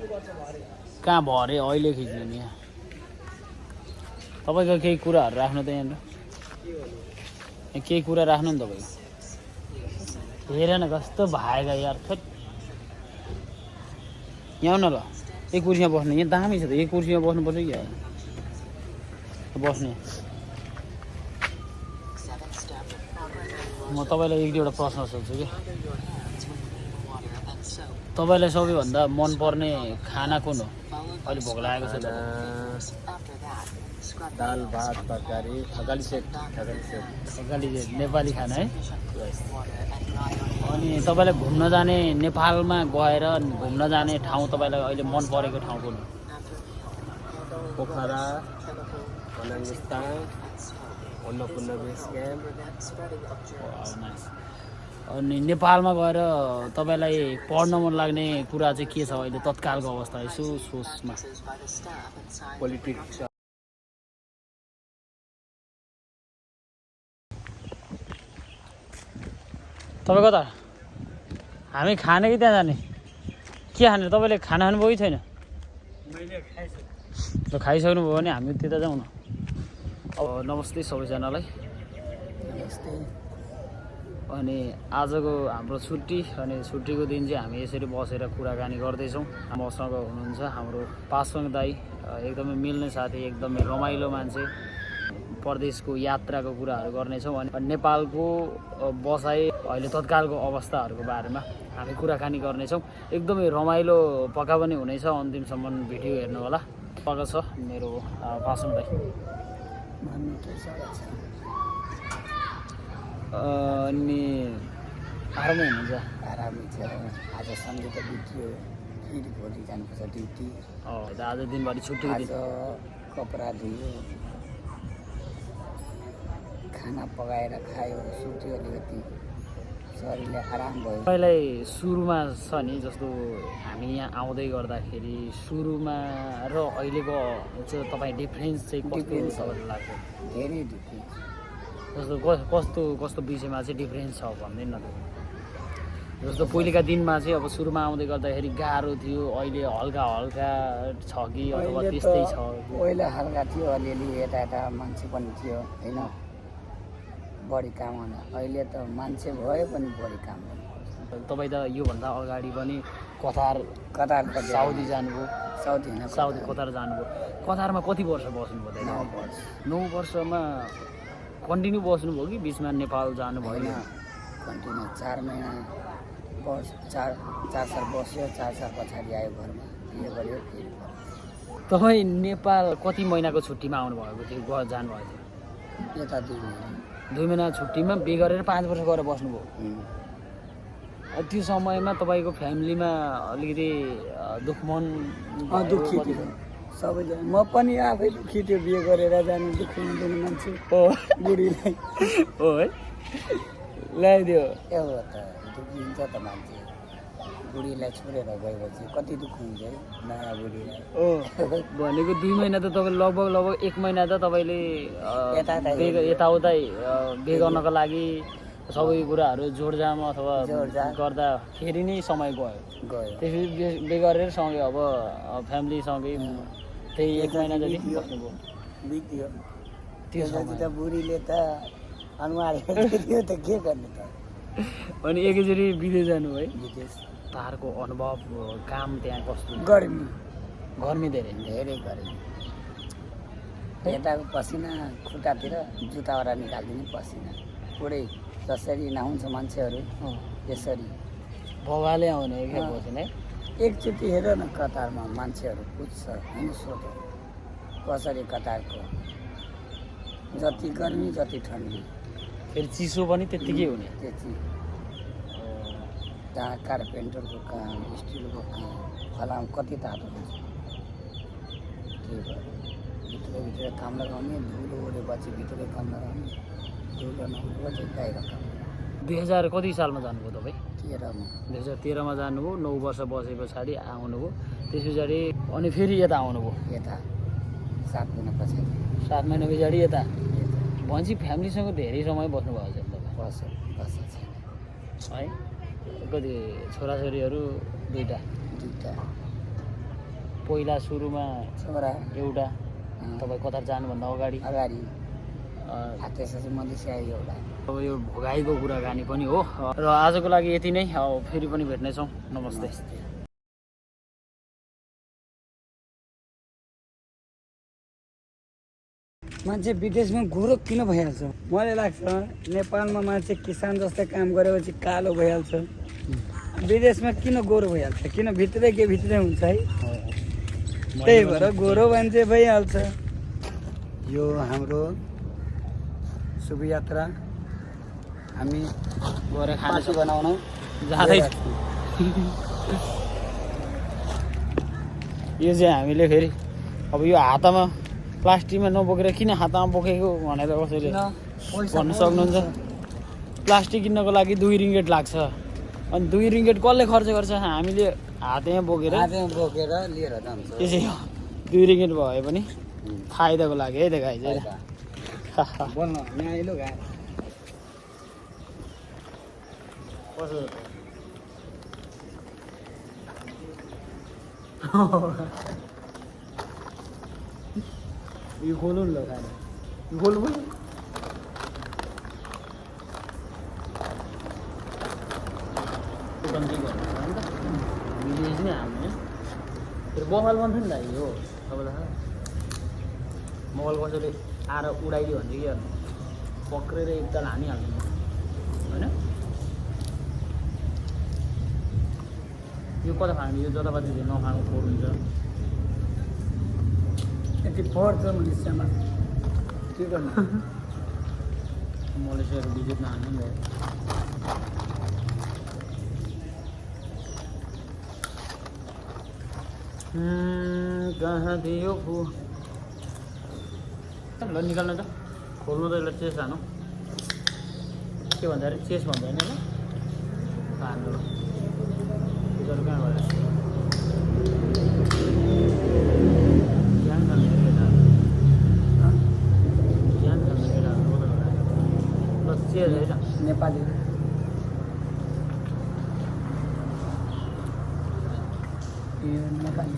कहाँ भरे अहिले खिच्ने नि यहाँ तपाईँको केही कुराहरू राख्नु त यहाँनिर केही कुरा राख्नु नि तपाईँको हेर न कस्तो भाएगा यार थोट यहाँ न ल एक कुर्सीमा बस्ने यहाँ दामी छ त एक कुर्सीमा बस्नुपर्छ कि बस्ने म तपाईँलाई एक दुईवटा प्रश्न सोध्छु कि तपाईँलाई सबैभन्दा मनपर्ने खाना कुन हो अहिले भोक लागेको छ दाल भात तरकारी थकाली सेट थकाली नेपाली खाना है अनि तपाईँलाई घुम्न जाने नेपालमा गएर घुम्न जाने ठाउँ तपाईँलाई अहिले मन परेको ठाउँ कुन हो पोखरा कनाङ्गिस्तान अन्नपूर्ण बेस क्याम्प अनि नेपालमा गएर तपाईँलाई पढ्न मन लाग्ने कुरा चाहिँ के छ अहिले तत्कालको अवस्था यसो सोचमा पोलिटिक्स तपाईँ कता हामी खाने कि त्यहाँ जाने के खाने तपाईँले खाना खानुभयो कि छैन त खाइसक्नुभयो भने हामी त्यता जाउँ न अब नमस्ते सबैजनालाई नमस्ते अनि आजको हाम्रो छुट्टी अनि छुट्टीको दिन चाहिँ हामी यसरी बसेर कुराकानी गर्दैछौँ मसँग हुनुहुन्छ हाम्रो पासवाङ दाई एकदमै मिल्ने साथी एकदमै रमाइलो मान्छे परदेशको यात्राको कुराहरू गर्नेछौँ अनि नेपालको बसाइ अहिले तत्कालको अवस्थाहरूको बारेमा हामी कुराकानी गर्नेछौँ एकदमै रमाइलो पक्का पनि हुनेछ अन्तिमसम्म भिडियो हेर्नु होला पक्का छ मेरो पासवाङ दाई अनि आरामै हुनुहुन्छ आरामै छ आज सन्डे त बित्यो फेरि भोलि जानुपर्छ ड्युटी आज दिनभरि छुट्टी आज कपडा धुयो खाना पकाएर खायो सुत्यो अलिकति शरीरले आराम भयो तपाईँलाई सुरुमा छ नि जस्तो हामी यहाँ आउँदै गर्दाखेरि सुरुमा र अहिलेको चाहिँ तपाईँ डिफ्रेन्स चाहिँ कस्तो छ लाग्छ धेरै डिफ्रेन्स जस्तो कस्तो कस्तो विषयमा चाहिँ डिफ्रेन्स छ भनिदिनु न जस्तो पहिलेका दिनमा चाहिँ अब सुरुमा आउँदै गर्दाखेरि गाह्रो थियो अहिले हल्का हल्का छ कि अथवा त्यस्तै छ पहिला हल्का थियो अलिअलि यता यता मान्छे पनि थियो होइन बढी काम गर्न अहिले त मान्छे भयो पनि बढी काम गर्नुपर्छ तपाईँ त योभन्दा अगाडि पनि कतार साउदी जानुभयो साउदी कतार जानुभयो कतारमा कति वर्ष बस्नुभयो 9 वर्ष 9 वर्षमा कन्टिन्यू बस्नुभयो कि बिचमा नेपाल जानुभयो कन्टिन्यू 4 महिना बस 4 साल बस्यो 4 साल पछाडि आयो घरमा यो गऱ्यो फेरि तपाईँ नेपाल कति महिनाको छुट्टीमा आउनुभएको थियो जानुभएको थियो यता 2 महिना छुट्टीमा बे गरेर 5 वर्ष गएर बस्नुभयो त्यो समयमा तपाईँको फ्यामिलीमा अलिकति दुःखमन दुःखी थियो सबैजना म पनि आफै दुःखी थियो बिहे गरेर जानु दुःख हुँदैन मान्छे हो बुढीलाई हो है ल्याइदियो एउटा त दुःखी हुन्छ त मान्छे बुढीलाई छोडेर गएपछि कति दुःख हुन्छ है नयाँ बुढीलाई हो भनेको 2 महिना त तपाईँ लगभग 1 महिना त तपाईँले यताउता बे गर्नको लागि सबै कुराहरू जोडजाम अथवा गर्दाखेरि नै समय गयो त्यसपछि बे गरेर सँगै अब फ्यामिलीसँगै त्यही 1 महिना जति बस्नुभयो बित्यो त्यसपछि त बुढीले त अनुहार हेर्यो त के गर्ने त अनि एकैचोटि विदेश जानु है विदेश तारको अनुभव काम त्यहाँ कस्तो गर्मी धेरै गर्मी यताको पसिना खुट्टातिर जुत्ताबाट निकालिदिने पसिना पुरै जसरी नहुन्छ मान्छेहरू यसरी बगाले आउने क्या बसेन है एकचोटि हेर न कतारमा मान्छेहरू पुज्छ होइन सोध्यो कसरी कतारको जति गर्मी जति ठन्डी फेरि चिसो पनि त्यत्तिकै हुने त्यति जहाँ कार्पेन्टरको काम स्टिलको काम फलाम कति तातो हुन्छ त्यही भएर भित्र काम लगाउने धुलो ओढेपछि भित्रै काम लगाउने धुलो नहुनेपछि बाहिर काम 2000 कति सालमा जानुभयो तपाईँ 13मा जानुभयो 9 वर्ष बसे पछाडि आउनुभयो त्यस पछाडि अनि फेरि यता आउनुभयो यता 7 महिना पछाडि 7 महिना पछाडि यता भनेपछि फ्यामिलीसँग धेरै समय बस्नुभएको छ तपाईँ बस है कति छोराछोरीहरू दुईटा पहिला सुरुमा छोरा एउटा तपाईँ कतार जानुभन्दा अगाडि अगाडि त्यसपछि अ, मलेसिया आयो एउटा अब यो भोगाईको कुराकानी पनि हो र आजको लागि यति नै अब फेरि पनि भेट्नेछौँ नमस्ते मान्छे विदेशमा गोरो किन भइहाल्छ मलाई लाग्छ नेपालमा मान्छे किसान जस्तै काम गरेपछि कालो भइहाल्छ विदेशमा किन गोरो भइहाल्छ किन भित्रै के भित्रै हुन्छ है त्यही भएर गोरो मान्छे भइहाल्छ यो हाम्रो शुभ यात्रा हामी गएर पार्टी खानेछौँ बनाउन जाँदैछ यो चाहिँ हामीले फेरि अब यो हातमा प्लास्टिकमा नबोकेर किन हातमा बोकेको भनेर कसैले भन्न सक्नुहुन्छ प्लास्टिक किन्नको लागि 2 रिङ्गेट लाग्छ अनि 2 रिङ्गेट कसले खर्च गर्छ हामीले हातैमा बोकेर हातैमा बोकेर लिएर जान्छ यो चाहिँ 2 रिङ्गेट भए पनि फाइदाको लागि है त गाई चाहिँ बोल्न न्यायलो गाए कसो यो खोल्नु नि ल खाने यो खोल्नु पनि हामीले चाहिँ हामीले फेरि बफाल बन्थ्यो नि त यो तपाईँलाई थाहा मोबाइल कसैले आएर उडाइदियो भने चाहिँ के गर्नु पक्रेर एकताल हानिहाल्नु होइन यो कता खानु यो जतापाति नखानु फोहोर हुन्छ यति पढ्छ मलेसियामा के गर्नु मलेसियाको विजिट नहाल्नु नि कहाँ थियो फु ल निकाल्नु त खोल्नु त यसलाई चेस हानु के भन्छ अरे चेस भन्छ होइन ल हान्नु ल कहाँ गएर ज्ञान खाने केटाहरू ज्ञान खाने केटाहरू कता गएर ल चेस होइन नेपाली यो नेपाली